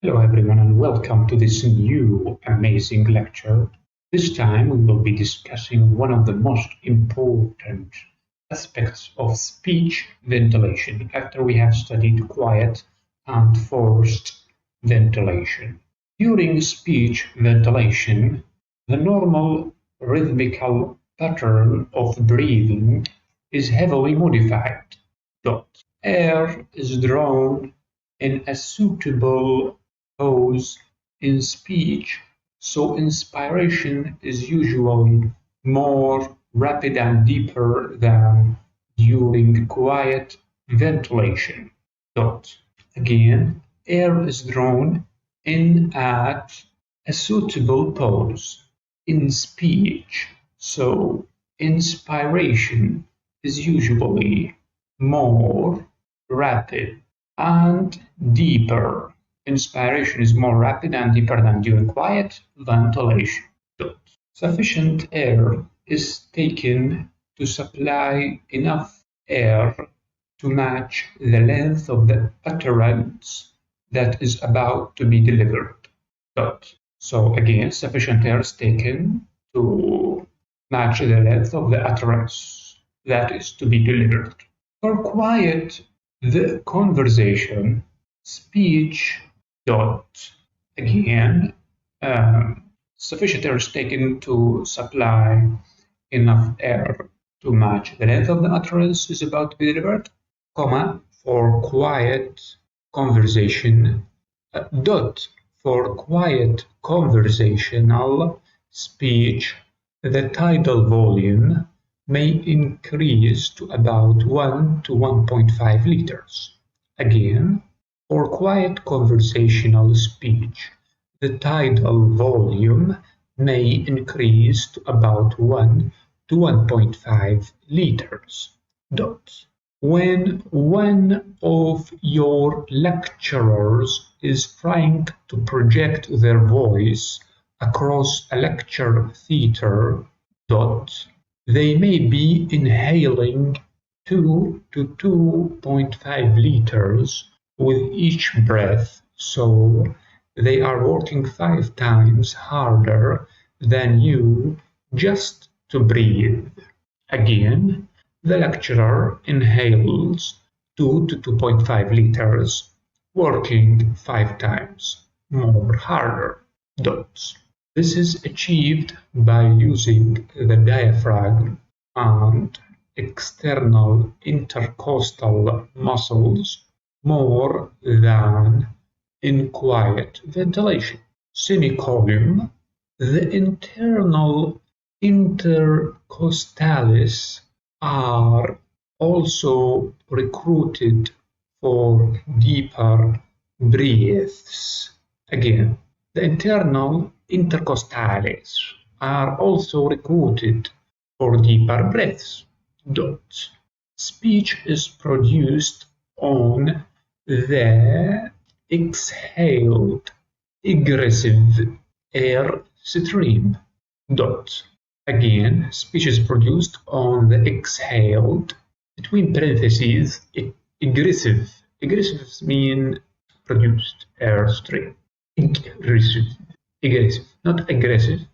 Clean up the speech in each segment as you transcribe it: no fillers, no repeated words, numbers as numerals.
Hello everyone and welcome to this new amazing lecture. This time we will be discussing one of the most important aspects of speech ventilation after we have studied quiet and forced ventilation. During speech ventilation, the normal rhythmical pattern of breathing is heavily modified. Air is drawn in a suitable pause in speech, so inspiration is usually more rapid and deeper than during quiet ventilation. Again, air is drawn in at a suitable pause in speech, so inspiration is usually more rapid and deeper. Inspiration is more rapid and deeper than during quiet ventilation. Sufficient air is taken to supply enough air to match the length of the utterance that is about to be delivered. So again, sufficient air is taken to match the length of the utterance that is to be delivered. For quiet the conversation, speech. Again, sufficient air is taken to supply enough air to match the length of the utterance is about to be delivered, for quiet conversation, for quiet conversational speech, the tidal volume may increase to about 1 to 1.5 liters. Again, for quiet conversational speech, the tidal volume may increase to about 1 to 1.5 liters. When one of your lecturers is trying to project their voice across a lecture theatre, they may be inhaling 2 to 2.5 liters with each breath, so they are working 5 times harder than you just to breathe. Again, the lecturer inhales 2 to 2.5 liters, working 5 times more harder. This is achieved by using the diaphragm and external intercostal muscles more than in quiet ventilation. The internal intercostalis are also recruited for deeper breaths. Again, the internal intercostalis are also recruited for deeper breaths. Speech is produced on the exhaled aggressive air stream. Again, speech is produced on the exhaled, between parentheses, aggressive. Aggressive mean produced air stream. Aggressive, not aggressive.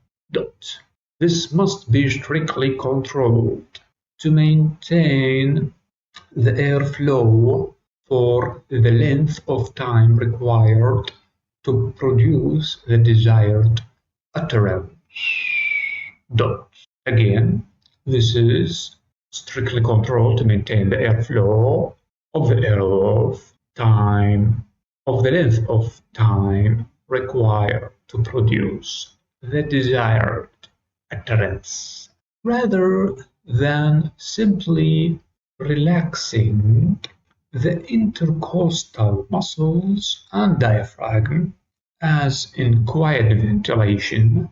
This must be strictly controlled to maintain the airflow for the length of time required to produce the desired utterance. Again, this is strictly controlled to maintain the airflow of the length of time required to produce the desired utterance, rather than simply relaxing the intercostal muscles and diaphragm, as in quiet ventilation,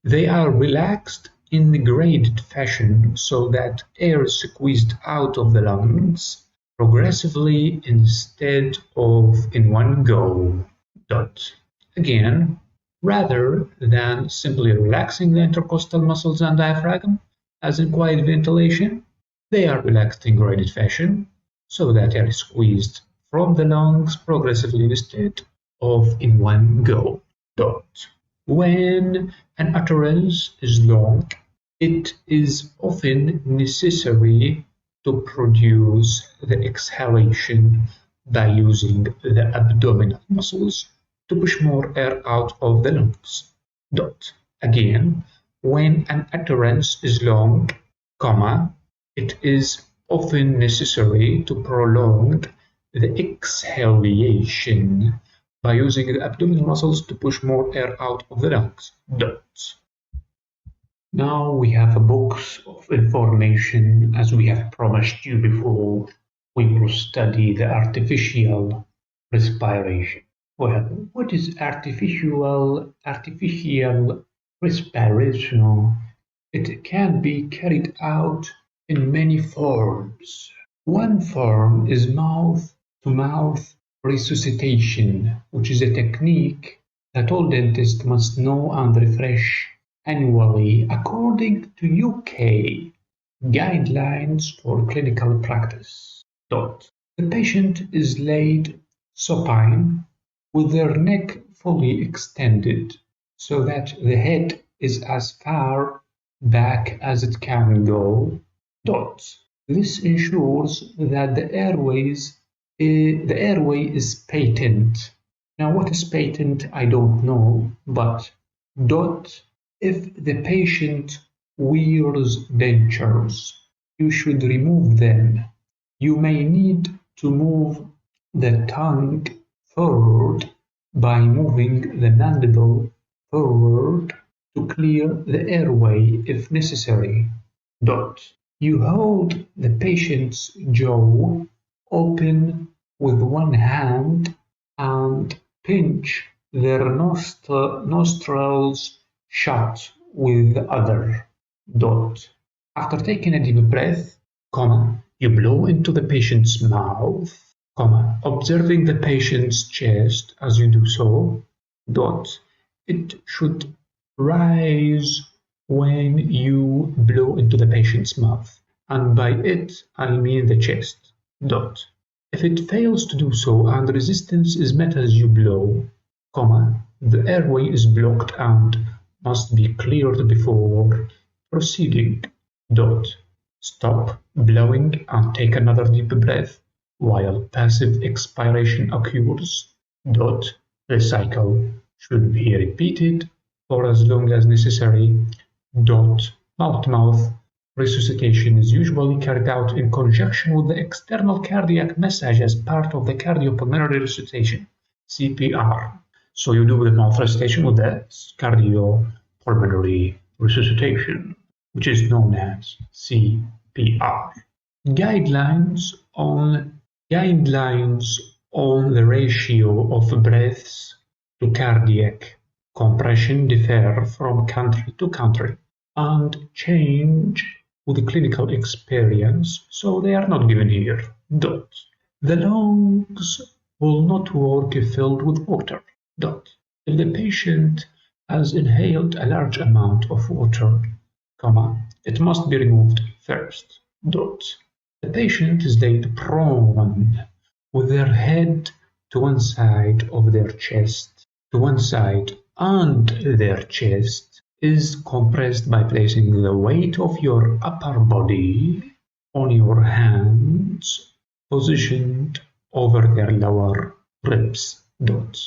they are relaxed in a graded fashion so that air is squeezed out of the lungs progressively instead of in one go. Again, rather than simply relaxing the intercostal muscles and diaphragm, as in quiet ventilation, they are relaxed in graded fashion so that air is squeezed from the lungs progressively instead of in one go. Dot. When an utterance is long, it is often necessary to produce the exhalation by using the abdominal muscles to push more air out of the lungs. Dot. Again, when an utterance is long, comma, it is often necessary to prolong the exhalation by using the abdominal muscles to push more air out of the lungs. Dot. Now we have a box of information as we have promised you before. We will study the artificial respiration. Well, what is artificial respiration? It can be carried out in many forms. One form is mouth-to-mouth resuscitation, which is a technique that all dentists must know and refresh annually according to UK guidelines for clinical practice. Dot. The patient is laid supine with their neck fully extended so that the head is as far back as it can go. Dot. This ensures that the airway is patent. Now, what is patent? I don't know, but dot. If the patient wears dentures, you should remove them. You may need to move the tongue forward by moving the mandible forward to clear the airway if necessary. Dot. You hold the patient's jaw open with one hand and pinch their nostrils shut with the other. Dot. After taking a deep breath, comma, you blow into the patient's mouth, comma, observing the patient's chest as you do so. Dot. It should rise when you blow into the patient's mouth, and by it I mean the chest. Dot. If it fails to do so and resistance is met as you blow, comma, the airway is blocked and must be cleared before proceeding. Dot. Stop blowing and take another deep breath while passive expiration occurs. Dot. The cycle should be repeated for as long as necessary. Dot. Mouth-to-mouth resuscitation is usually carried out in conjunction with the external cardiac massage as part of the cardiopulmonary resuscitation, CPR. So you do the mouth resuscitation with the cardiopulmonary resuscitation, which is known as CPR. Guidelines on the ratio of breaths to cardiac compression differ from country to country and change with clinical experience, so they are not given here. Dot. The lungs will not work if filled with water. Dot. If the patient has inhaled a large amount of water, comma, it must be removed first. Dot. The patient is laid prone with their head to one side of their chest, and their chest is compressed by placing the weight of your upper body on your hands positioned over their lower ribs. Dot.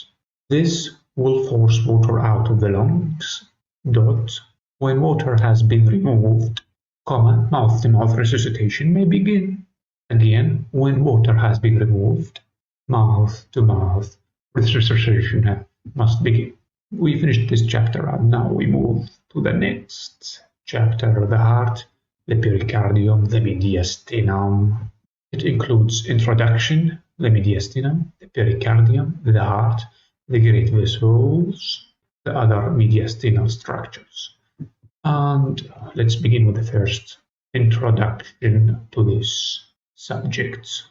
This will force water out of the lungs. Dot. When water has been removed, comma, mouth-to-mouth resuscitation may begin. Again, when water has been removed, mouth-to-mouth resuscitation must begin. We finished this chapter and now we move to the next chapter, the heart, the pericardium, the mediastenum. It includes introduction, the mediastenum, the pericardium, the heart, the great vessels, the other mediastinal structures. And let's begin with the first introduction to this subject,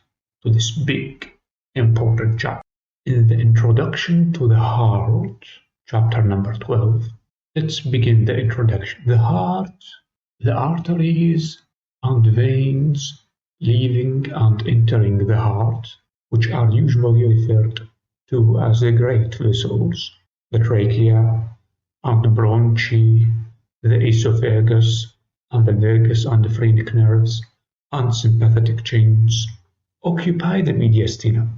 to this big, important chapter. In the introduction to the heart, chapter number 12, let's begin the introduction. The heart, the arteries and veins leaving and entering the heart, which are usually referred to as the great vessels, the trachea and the bronchi, the esophagus, and the vagus and the phrenic nerves, and sympathetic chains, occupy the mediastinum.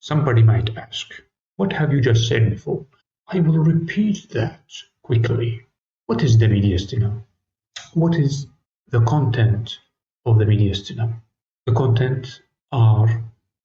Somebody might ask, what have you just said before? I will repeat that quickly. What is the mediastinum? What is the content of the mediastinum? The content are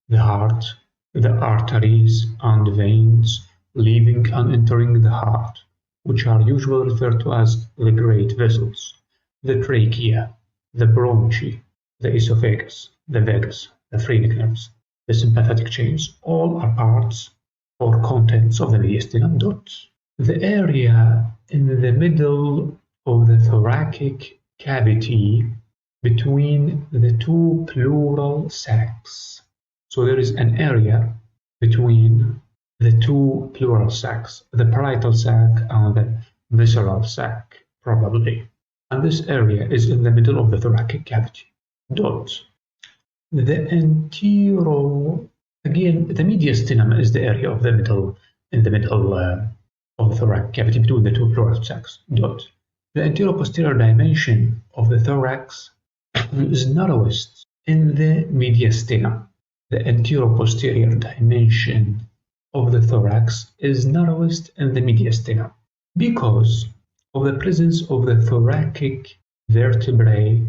the heart, the arteries and veins leaving and entering the heart, which are usually referred to as the great vessels, the trachea, the bronchi, the esophagus, the vagus, the phrenic nerves, the sympathetic chains, all are parts or contents of the mediastinum. The area in the middle of the thoracic cavity between the two pleural sacs. So there is an area between the two pleural sacs, the parietal sac and the visceral sac, probably. And this area is in the middle of the thoracic cavity. The mediastinum is the area of the middle, in the middle of the thoracic cavity between the two pleural sacs. The anterior-posterior dimension of the thorax is narrowest in the mediastinum. The anterior-posterior dimension of the thorax is narrowest in the mediastinum because of the presence of the thoracic vertebrae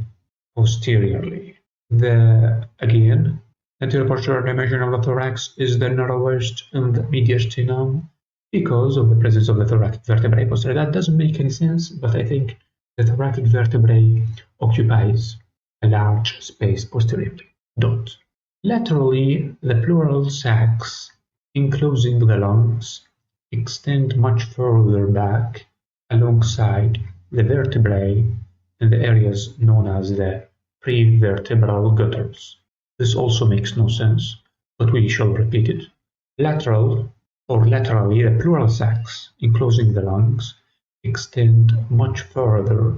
posteriorly. The anterior-posterior dimension of the thorax is the narrowest in the mediastinum because of the presence of the thoracic vertebrae posteriorly. That doesn't make any sense, but I think the thoracic vertebrae occupies a large space posteriorly. Laterally, the pleural sacs enclosing the lungs extend much further back alongside the vertebrae in the areas known as the prevertebral gutters. This also makes no sense, but we shall repeat it. Laterally, the pleural sacs enclosing the lungs extend much further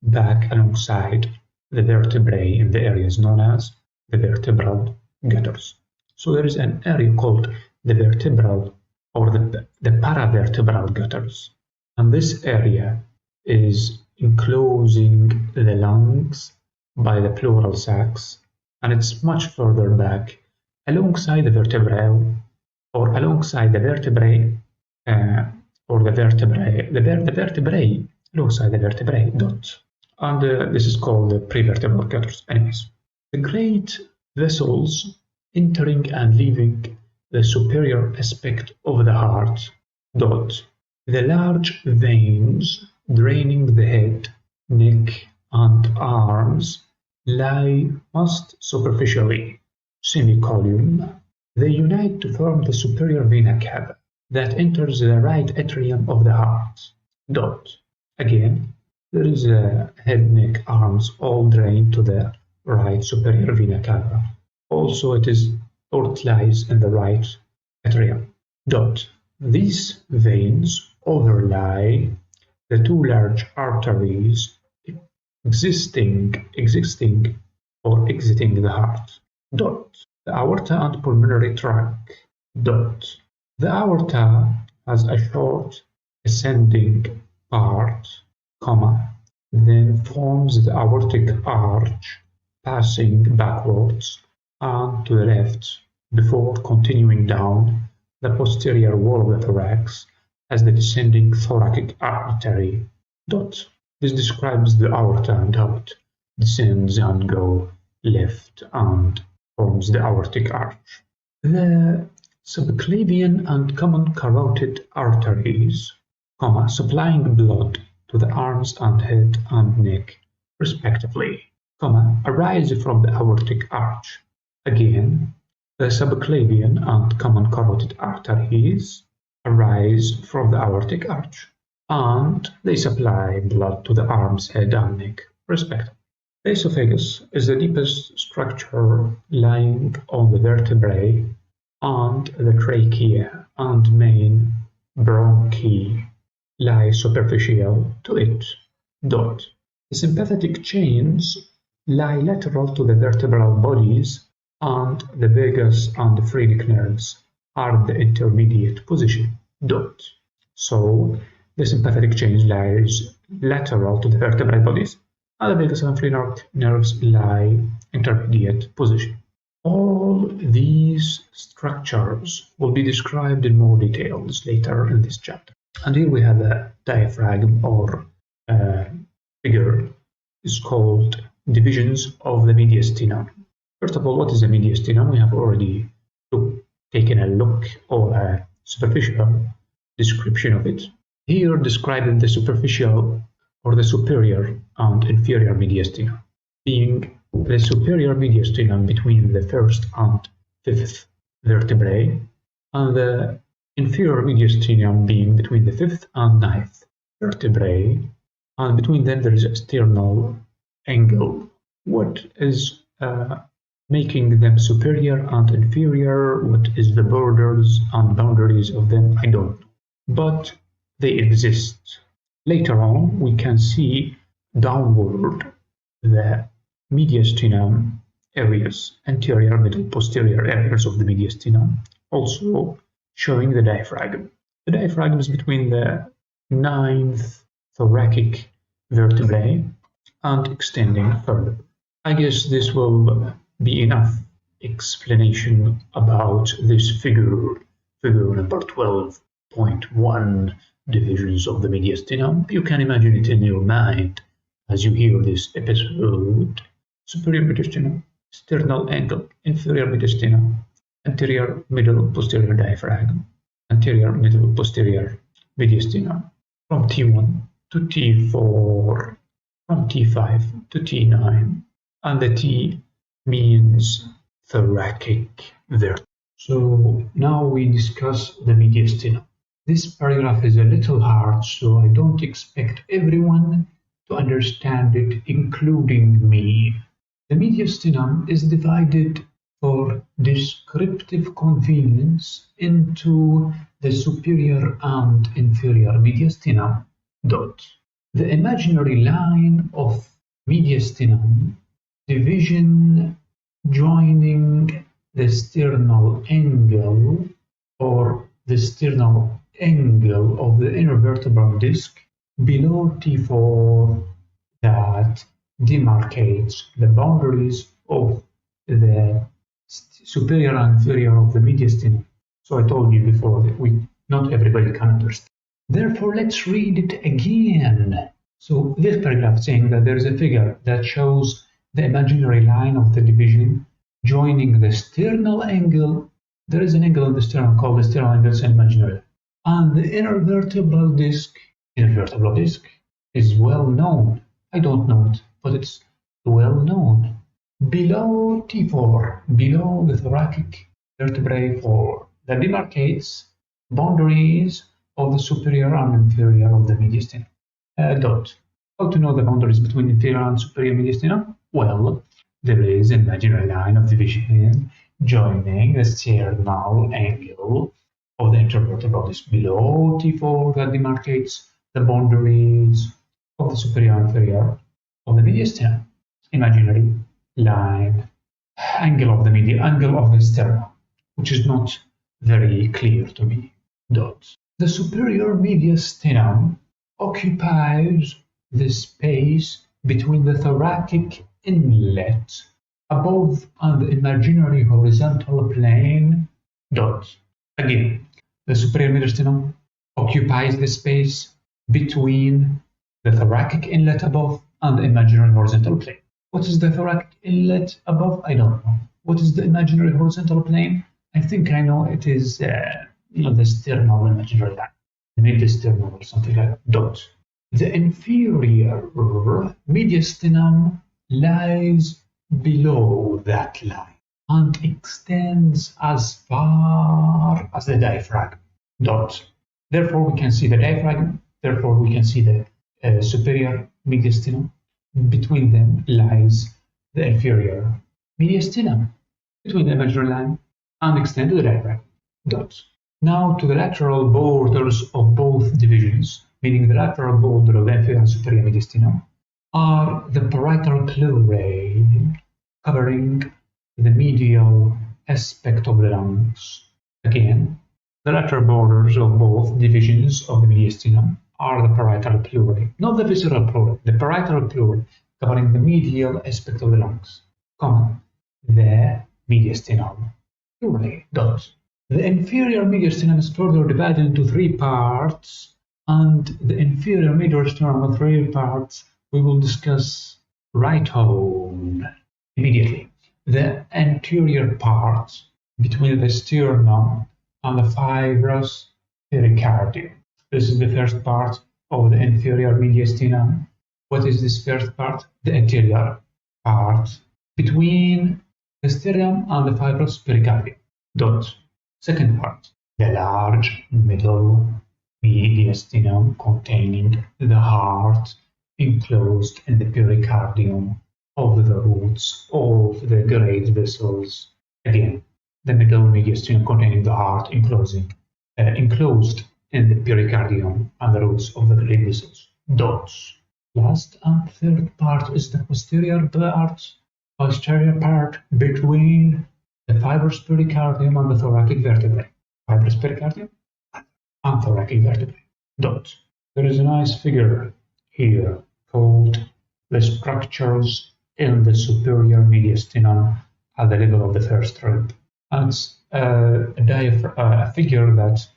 back alongside the vertebrae in the areas known as the vertebral gutters. So there is an area called the vertebral or the paravertebral gutters, and this area is enclosing the lungs by the pleural sacs, and it's much further back alongside the vertebrae alongside the vertebrae alongside the vertebrae. And this is called the prevertebral gutters. Anyways, the great vessels entering and leaving the superior aspect of the heart. The large veins draining the head, neck, and arms lie most superficially, They unite to form the superior vena cava that enters the right atrium of the heart. Again, there is a head, neck, arms all drain to the right superior vena cava. Also, it lies in the right atrium. These veins overlie the two large arteries existing or exiting the heart. The aorta and pulmonary trunk. The aorta has a short ascending part, then forms the aortic arch, passing backwards and to the left before continuing down the posterior wall of the thorax as the descending thoracic artery. This describes the aorta and how it descends and goes left and forms the aortic arch. The subclavian and common carotid arteries, supplying blood to the arms and head and neck, respectively, arise from the aortic arch. Again, the subclavian and common carotid arteries arise from the aortic arch, and they supply blood to the arms, head, and neck, respectively. The esophagus is the deepest structure lying on the vertebrae, and the trachea and main bronchi lie superficial to it. The sympathetic chains lie lateral to the vertebral bodies, and the vagus and the phrenic nerves are the intermediate position. Dot. So the sympathetic chain lies lateral to the vertebral bodies, and the vagus and inferior nerves lie intermediate position. All these structures will be described in more details later in this chapter. And here we have a diaphragm or figure is called divisions of the mediastinum. First of all, what is the mediastinum? We have already taken a look or a superficial description of it. Here describing the superficial or the superior and inferior mediastinum, being the superior mediastinum between the first and fifth vertebrae, and the inferior mediastinum being between the fifth and ninth vertebrae, and between them there is a sternal angle. What is making them superior and inferior? What is the borders and boundaries of them? I don't know, but they exist. Later on, we can see downward the mediastinum areas, anterior, middle, posterior areas of the mediastinum, also showing the diaphragm. The diaphragm is between the ninth thoracic vertebrae and extending further. I guess this will be enough explanation about this figure number 12.1, divisions of the mediastinum. You can imagine it in your mind as you hear this episode. Superior mediastinum, sternal angle, inferior mediastinum, anterior, middle, posterior diaphragm, anterior, middle, posterior mediastinum, from T1 to T4, from T5 to T9, and the T means thoracic vertebra. So now we discuss the mediastinum. This paragraph is a little hard, so I don't expect everyone to understand it, including me. The mediastinum is divided for descriptive convenience into the superior and inferior mediastinum. Dot. The imaginary line of mediastinum division joining the sternal angle or the sternal angle of the inner vertebral disc below T4 that demarcates the boundaries of the superior and inferior of the mediastinum. So I told you before that not everybody can understand. Therefore, let's read it again. So this paragraph is saying that there is a figure that shows the imaginary line of the division joining the sternal angle. There is an angle in the sternum called the sternal angle, it's an imaginary. And the inner vertebral disc is well known. I don't know it, but it's well known. Below T4, below the thoracic vertebrae 4, that demarcates boundaries of the superior and inferior of the mediastinum. Dot. How to know the boundaries between inferior and superior mediastinum? Well, there is an imaginary line of division joining the sternal angle of the intervertebral disc below T4 that demarcates the boundaries of the superior and inferior of the mediastinum. Imaginary line, angle of the sternum, which is not very clear to me. Dot. The superior mediastinum occupies the space between the thoracic inlet above and the imaginary horizontal plane. Dot. Again, the superior mediastinum occupies the space between the thoracic inlet above and the imaginary horizontal plane. What is the thoracic inlet above? I don't know. What is the imaginary horizontal plane? I think I know. It is the sternal imaginary line, the mediastinum or something like that. Dot. The inferior mediastinum lies below that line and extends as far as the diaphragm. Dot. Therefore, we can see the diaphragm. Therefore, we can see the superior mediastinum. Between them lies the inferior mediastinum, between the imaginary line and extend to the diaphragm. Dot. Now to the lateral borders of both divisions, meaning the lateral border of the inferior and superior mediastinum, are the parietal pleurae covering the medial aspect of the lungs, Again, the lateral borders of both divisions of the mediastinum are the parietal pleura, not the visceral pleura, the parietal pleura, covering the medial aspect of the lungs, the mediastinum pleurae does. The inferior mediastinum is further divided into three parts, and the inferior mediastinum of three parts we will discuss right on immediately. The anterior part between the sternum and the fibrous pericardium. This is the first part of the inferior mediastinum. What is this first part? The anterior part between the sternum and the fibrous pericardium. Dot. Second part, the large middle mediastinum containing the heart enclosed in the pericardium of the roots of the great vessels. Again, the middle mediastinum containing the heart enclosed in the pericardium and the roots of the great vessels. Dots. Last and third part is the posterior part between the fibrous pericardium and the thoracic vertebrae. Fibrous pericardium and thoracic vertebrae. Dot. There is a nice figure here called the structures in the superior mediastinum at the level of the first rib. And it's a figure that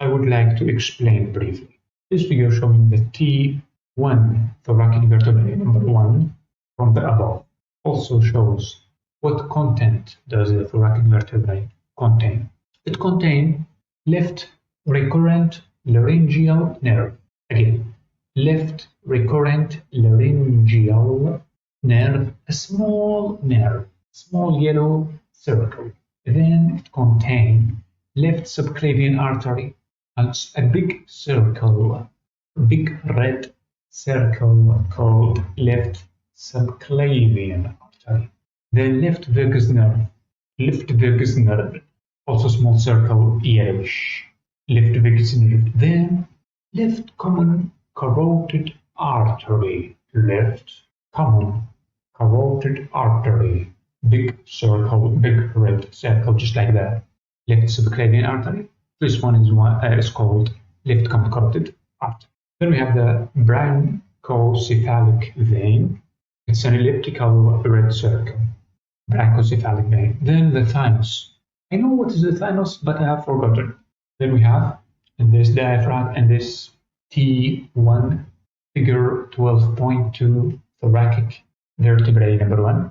I would like to explain briefly. This figure showing the T1 thoracic vertebrae number 1 from the above also shows what content does the thoracic vertebrae contain. It contains left recurrent laryngeal nerve. Again, left recurrent laryngeal nerve, a small nerve, small yellow circle. Then it contains left subclavian artery, and a big circle, big red circle called left subclavian artery. Then left vagus nerve, also small circle, yellowish, left vagus nerve. Then left common carotid artery, left common carotid artery, big circle, big red circle, just like that. Left subclavian artery. This one is called left common carotid artery. Then we have the brachiocephalic vein. It's an elliptical red circle. Brachiocephalic vein. Then the thymus. I know what is the thymus, but I have forgotten. Then we have in this diaphragm and this T1 figure 12.2 thoracic vertebrae number 1.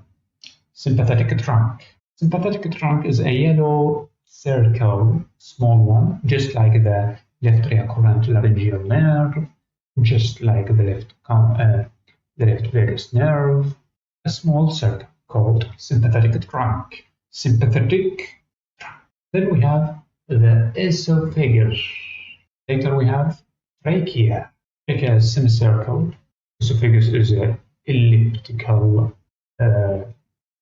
Sympathetic trunk. Sympathetic trunk is a yellow circle, small one, just like the left recurrent laryngeal nerve, just like the left vagus nerve, a small circle called sympathetic trunk. Sympathetic trunk. Then we have the esophagus. Later we have trachea. Trachea is semicircle. Esophagus is an elliptical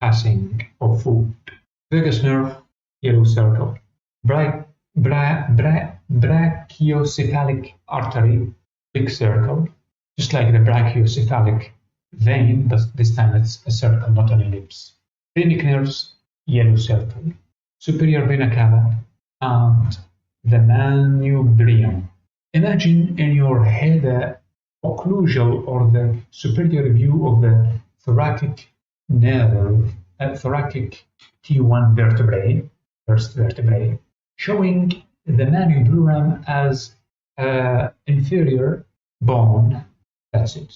passing of food. Vagus nerve, yellow circle. Brachiocephalic artery, big circle, just like the brachiocephalic vein, but this time it's a circle, not an ellipse. Phrenic nerves, yellow circle. Superior vena cava and the manubrium. Imagine in your head the occlusal or the superior view of the thoracic nerve, thoracic T1 vertebrae, first vertebrae, showing the manubrium as inferior bone. That's it.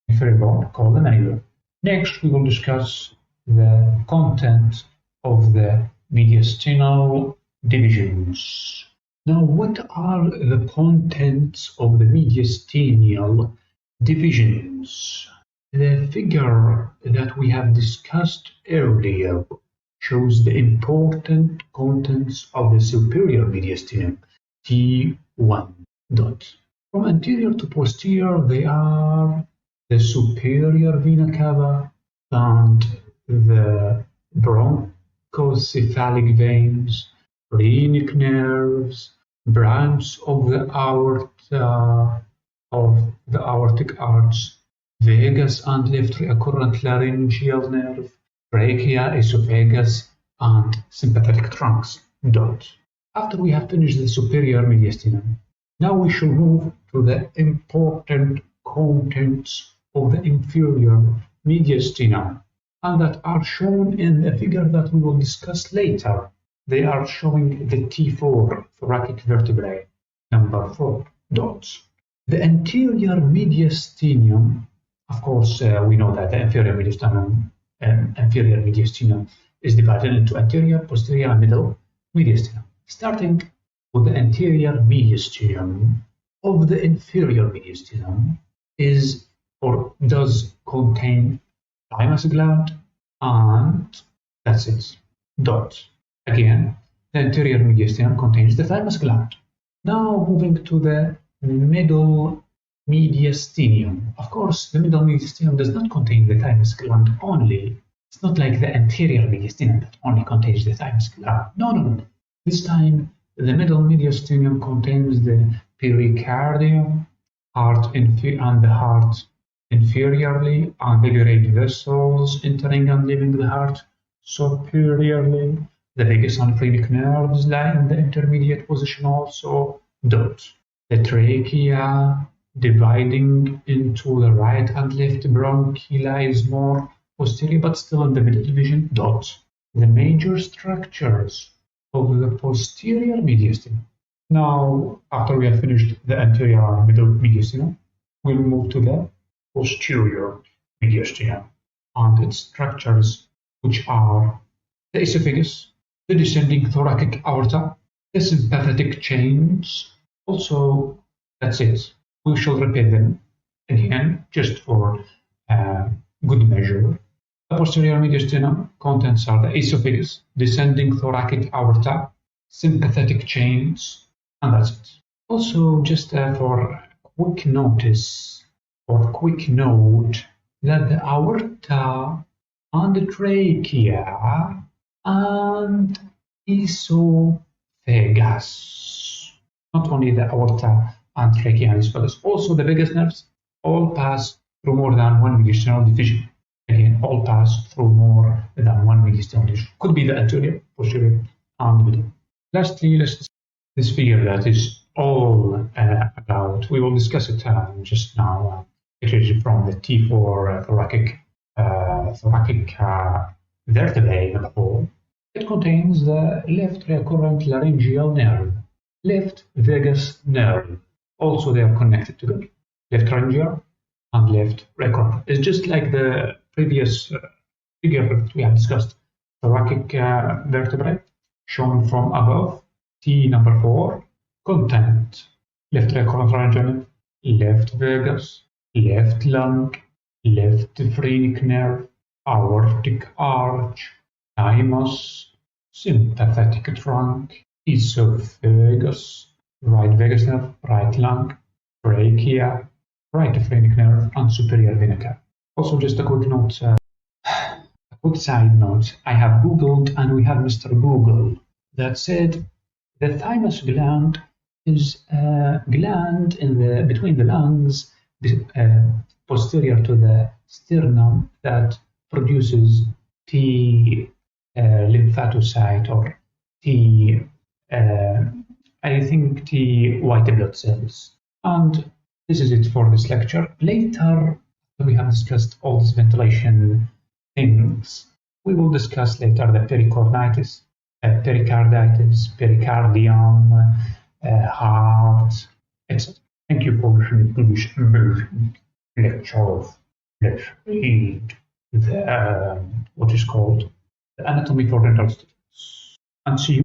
Inferior bone called the manubrium. Next, we will discuss the content of the mediastinal divisions. Now, what are the contents of the mediastinal divisions? The figure that we have discussed earlier shows the important contents of the superior mediastinum, T1 dot. From anterior to posterior, they are the superior vena cava and the bronchocephalic veins, phrenic nerves, branch of the aorta, of the aortic arch, vagus and left recurrent laryngeal nerve, trachea, esophagus, and sympathetic trunks. Dot. After we have finished the superior mediastinum, now we shall move to the important contents of the inferior mediastinum, and that are shown in the figure that we will discuss later. They are showing the T4 thoracic vertebrae, number 4 dots. The anterior mediastinum, of course, we know that the inferior mediastinum is divided into anterior, posterior, and middle mediastinum. Starting with the anterior mediastinum of the inferior mediastinum is or does contain thymus gland, and that's it. Dot. Again, the anterior mediastinum contains the thymus gland. Now moving to the middle mediastinum. Of course, the middle mediastinum does not contain the thymus gland only. It's not like the anterior mediastinum that only contains the thymus gland. No. This time, the middle mediastinum contains the pericardium, heart and the heart inferiorly, and the great vessels entering and leaving the heart superiorly. The vagus and phrenic nerves lie in the intermediate position also. Dot. The trachea dividing into the right and left bronchi is more posterior but still in the middle division. Dot. The major structures of the posterior mediastinum. Now, after we have finished the anterior and middle mediastinum, we'll move to the posterior mediastinum and its structures, which are the esophagus, the descending thoracic aorta, the sympathetic chains. Also, that's it. We shall repeat them again, just for good measure. The posterior mediastinum contents are the esophagus, descending thoracic aorta, sympathetic chains, and that's it. Also, just for quick notice or quick note that the aorta and the trachea and esophagus, not only the aorta and trachea and esophagus, also the vagus nerves, all pass through more than one mediastinal division. Again, all pass through more than one mediastinal division. Could be the anterior, posterior, and middle. Lastly, let's discuss this figure that is all about. We will discuss it just now. It is from the T4 thoracic vertebrae number 4. It contains the left recurrent laryngeal nerve, left vagus nerve. Also, they are connected together. Left laryngeal and left recurrent. It's just like the previous figure that we have discussed. Thoracic vertebrae shown from above. T number 4. Content: left recurrent laryngeal nerve, left vagus, left lung, left phrenic nerve, aortic arch, thymus, sympathetic trunk, esophagus, right vagus nerve, right lung, trachea, right phrenic nerve, and superior vena cava. Also, just a quick note, a quick side note. I have Googled, and we have Mr. Google that said the thymus gland is a gland between the lungs, posterior to the sternum, that produces T lymphadocyte or T, I think T white blood cells. And this is it for this lecture. Later, we have discussed all these ventilation things. We will discuss later the pericarditis, pericardium, heart, etc. Thank you for listening to this amazing lecture. Let's read the what is called the anatomy for dental students. And see you.